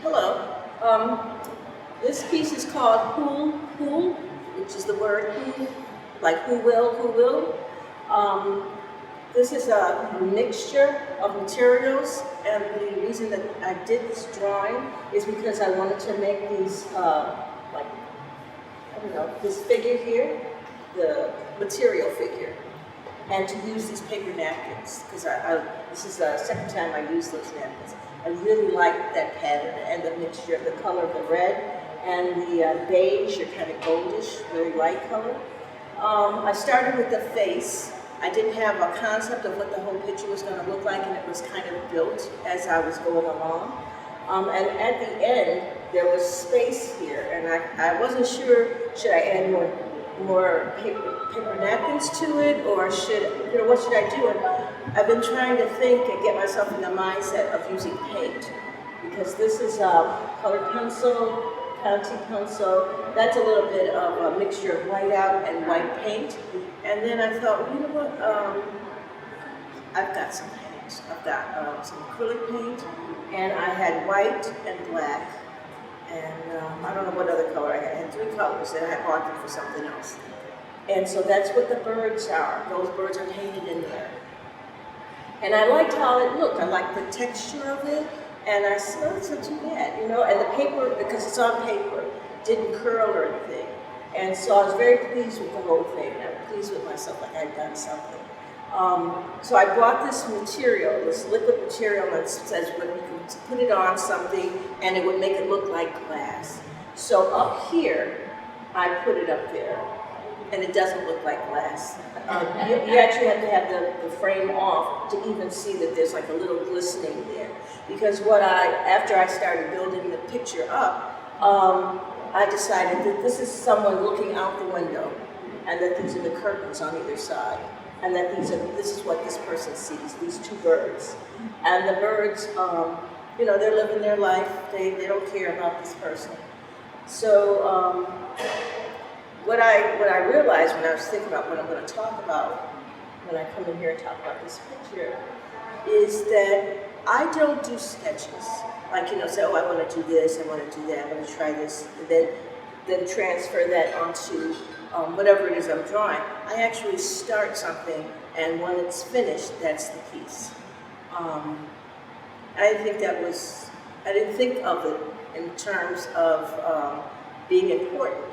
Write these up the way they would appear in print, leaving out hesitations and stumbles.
Hello. This piece is called Who, which is the word who, like who will. Um, this is a mixture of materials, and the reason that I did this drawing is because I wanted to make these, like, I don't know, this figure here, the material figure, and to use these paper napkins, because this is the second time I use those napkins. I really like that pattern and the mixture of the color of the red and the beige, or kind of goldish, very light color. I started with the face. I didn't have a concept of what the whole picture was going to look like, and it was kind of built as I was going along. And at the end, there was space here, and I wasn't sure, should I add more paper napkins to it, or what should I do? And I've been trying to think and get myself in the mindset of using paint, because this is a colored pencil, Conti pencil. That's a little bit of a mixture of white out and white paint. And then I thought, well, you know what? I've got some paints. I've got some acrylic paint, and I had white and black. And I don't know what other color I had. I had 3 colors, and I had bought them for something else. And so that's what the birds are. Those birds are painted in there. And I liked how it looked. I liked the texture of it. And I said, oh, it's not too bad, you know. And the paper, because it's on paper, didn't curl or anything. And so I was very pleased with the whole thing. I was pleased with myself, like I'd done something. So I bought this material, this liquid material that says when you can put it on something and it would make it look like glass. So up here, I put it up there, and it doesn't look like glass. You actually have to have the frame off to even see that there's like a little glistening there. Because after I started building the picture up, I decided that this is someone looking out the window, and that these are the curtains on either side, and that this is what this person sees, these 2 birds. And the birds, they're living their life. They don't care about this person. So what I realized when I was thinking about what I'm going to talk about when I come in here and talk about this picture is that I don't do sketches. Like, say, oh, I want to do this, I want to do that, I'm going to try this, and then transfer that onto whatever it is I'm drawing. I actually start something, and when it's finished, that's the piece. I didn't think of it in terms of being important.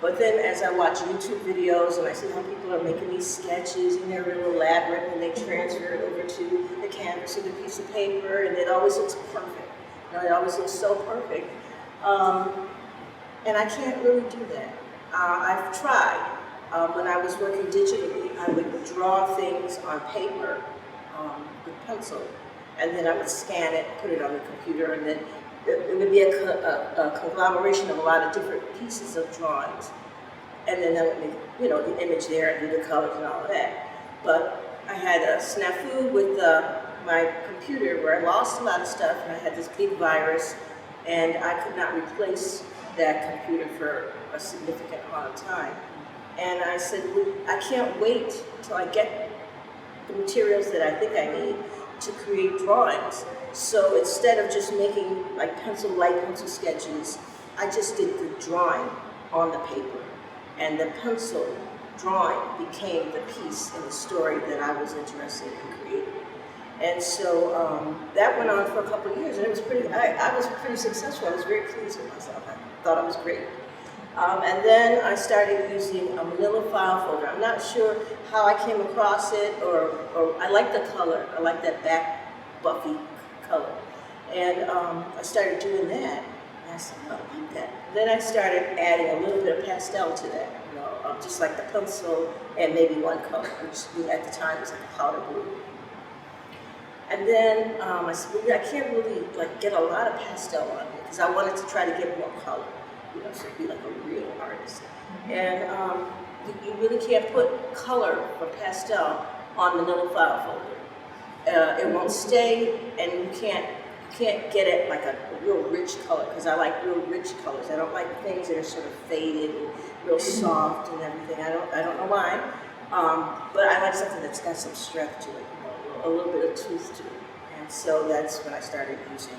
But then as I watch YouTube videos and I see how people are making these sketches and they're real elaborate, and they transfer it over to the canvas or the piece of paper, and it always looks perfect. It always looks so perfect. And I can't really do that. I've tried. When I was working digitally, I would draw things on paper with pencil, and then I would scan it, put it on the computer, and then it would be a conglomeration of a lot of different pieces of drawings. And then that would make, the image there and do the colors and all of that. But I had a snafu with my computer where I lost a lot of stuff, and I had this big virus, and I could not replace that computer for a significant amount of time. And I said, well, I can't wait till I get the materials that I think I need to create drawings. So instead of just making like light pencil sketches, I just did the drawing on the paper. And the pencil drawing became the piece in the story that I was interested in creating. And so that went on for a couple of years, and it was I was pretty successful. I was very pleased with myself. I thought I was great. And then I started using a manila file folder. I'm not sure how I came across it, or I like the color. I like that back buffy color. And I started doing that. And I said, oh, I like that. Then I started adding a little bit of pastel to that, just like the pencil and maybe one color, which at the time was like a powder blue. And then I said, well, I can't really get a lot of pastel on it, because I wanted to try to get more color, so be like a real artist. And you really can't put color or pastel on the manila file folder. It won't stay, and you can't get it like a real rich color, because I like real rich colors. I don't like things that are sort of faded and real soft and everything. I don't know why, but I like something that's got some strength to it, a little bit of tooth to it. And so that's when I started using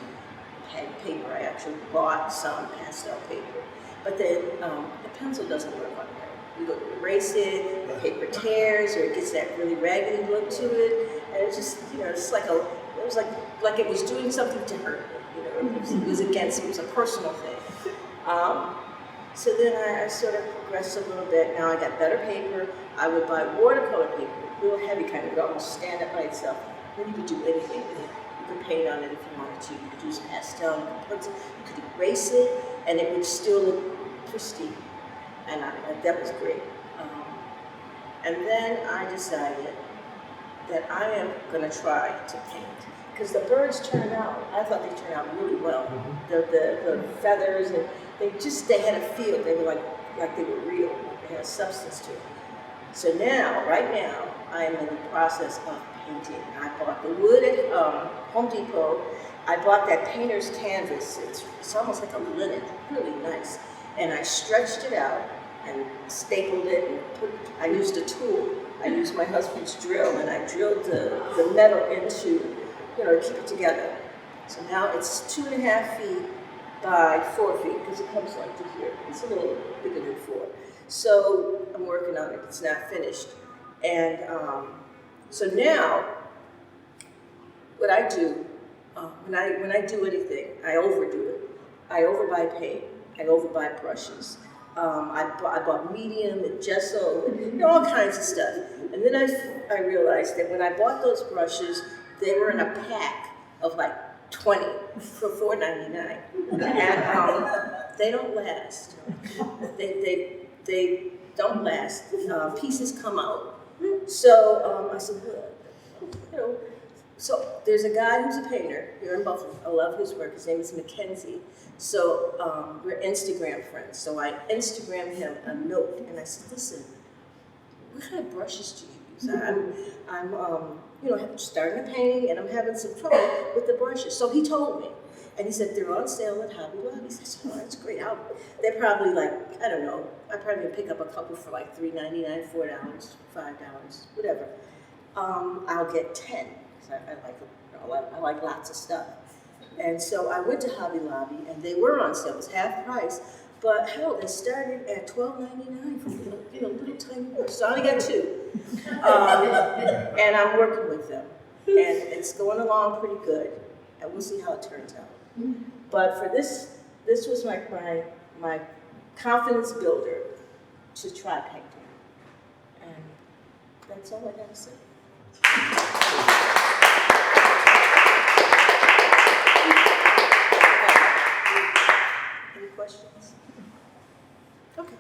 had paper. I actually bought some pastel paper. But then the pencil doesn't work on there. You go to erase it, the paper tears, or it gets that really raggedy look to it, and it's just, it's like it was like it was doing something to hurt me, it was against me, it was a personal thing. So then I sort of progressed a little bit. Now I got better paper. I would buy watercolor paper, real heavy kind, it would almost stand up by itself. Then you could do anything with it. You could paint on it if you wanted to. You could use pastel, you could erase it, and it would still look pristine. And that was great. And then I decided that I am going to try to paint. Because the birds turned out, I thought they turned out really well. The feathers, and they had a feel. They were like they were real. They had a substance to it. So now, right now, I am in the process of painting. I bought the wood at Home Depot. I bought that painter's canvas. It's almost like a linen, really nice. And I stretched it out and stapled it and I used a tool. I used my husband's drill and I drilled the metal into, to keep it together. So now it's 2.5 feet by 4 feet because it comes like to here. It's a little bigger than 4. So I'm working on it. It's not finished. And so now what I do, when I do anything, I overdo it. I overbuy paint. I overbuy brushes. I bought medium and gesso and all kinds of stuff. And then I realized that when I bought those brushes, they were in a pack of like 20 for $4.99. And they don't last. They don't last. Pieces come out. So I said, well, so there's a guy who's a painter here in Buffalo. I love his work. His name is Mackenzie. So we're Instagram friends. So I Instagrammed him a note, and I said, listen, what kind of brushes do you use? I'm starting a painting, and I'm having some trouble with the brushes. So he told me, and he said they're on sale at Hobby Lobby. I said, oh, that's great. They're probably I don't know. I probably pick up a couple for like $3.99, $4, $5, whatever. I'll get 10. I like lots of stuff. And so I went to Hobby Lobby, and they were on sale. It was half price. But hell, they started at $12.99 for little tiny ones. So I only got 2. And I'm working with them. And it's going along pretty good. And we'll see how it turns out. But for this was my confidence builder to try painting. And that's all I got to say. Any questions? Okay.